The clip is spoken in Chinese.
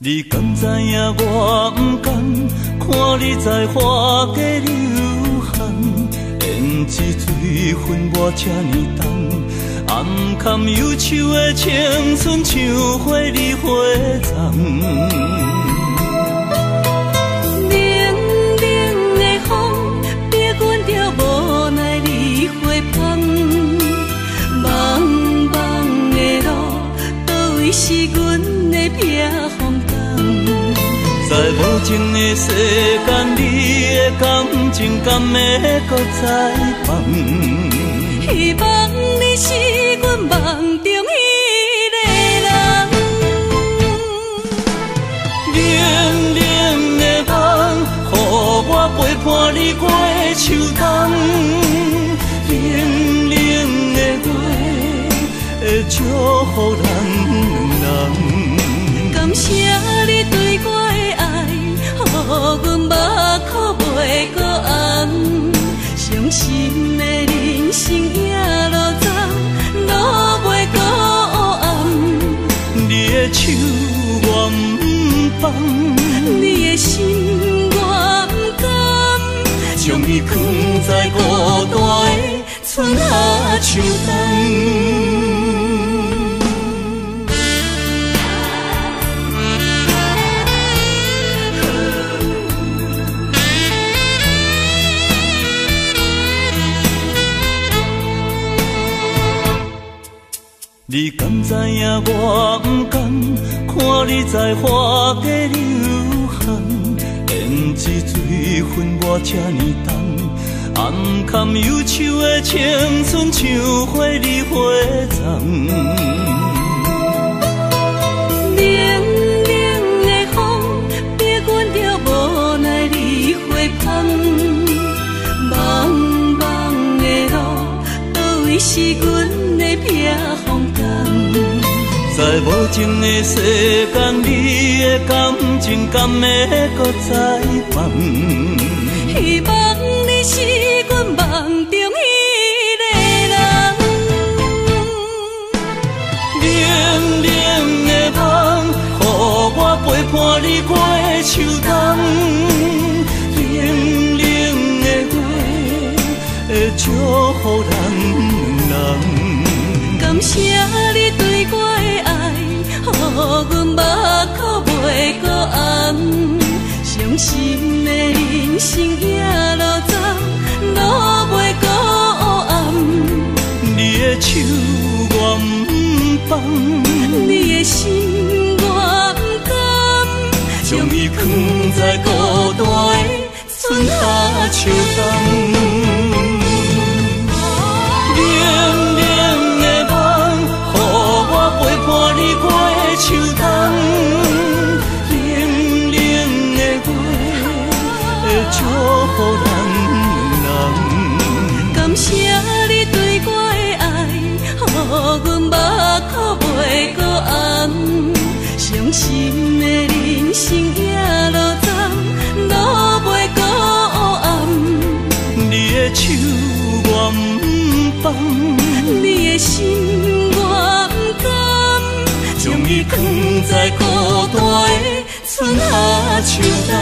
你敢知影我不甘，看你在花街流汗，胭脂水分我这呢重，暗藏忧愁的青春像花里花丛。冷冷的风，逼阮着无奈离花香，茫茫的路，倒位是阮的避风港？在无情的世间，你的感情敢会搁再放？希望你是阮梦中迄个人。冷冷的风，予我陪伴你过秋冬。冷冷的月，会祝福咱两人。感谢你对我的爱，予阮目眶袂搁红。伤心的人生夜路走，路袂搁黑暗。你的手我不放，你的心我不甘，将伊藏在孤单的春夏秋冬。你敢知影我不甘，看你在花街流汗，胭脂水分我这呢重，暗藏忧愁的青春像花里花丛。冷冷的风，逼阮着无奈离花香，茫茫的路，倒位是阮的避风港？在无情的世间，你的感情敢会搁再放？希望你是阮梦中迄个人。冷冷的风，予我陪伴你过秋冬。冷冷的月，会祝福咱两人。感谢你对我的爱，予阮目眶袂搁红。伤心的人生夜路走，路袂搁黑暗。你的手我不放，你的心我不甘，将伊藏在孤单的春夏秋冬。冷冷的风，予我陪伴你过秋冬。冷冷的月，会祝福咱两人。感谢你对我的爱，予阮目眶袂搁红。伤心的人生夜路走，路袂搁黑暗。你的手我不放，你的心我不甘，将伊藏在孤单的春夏秋冬。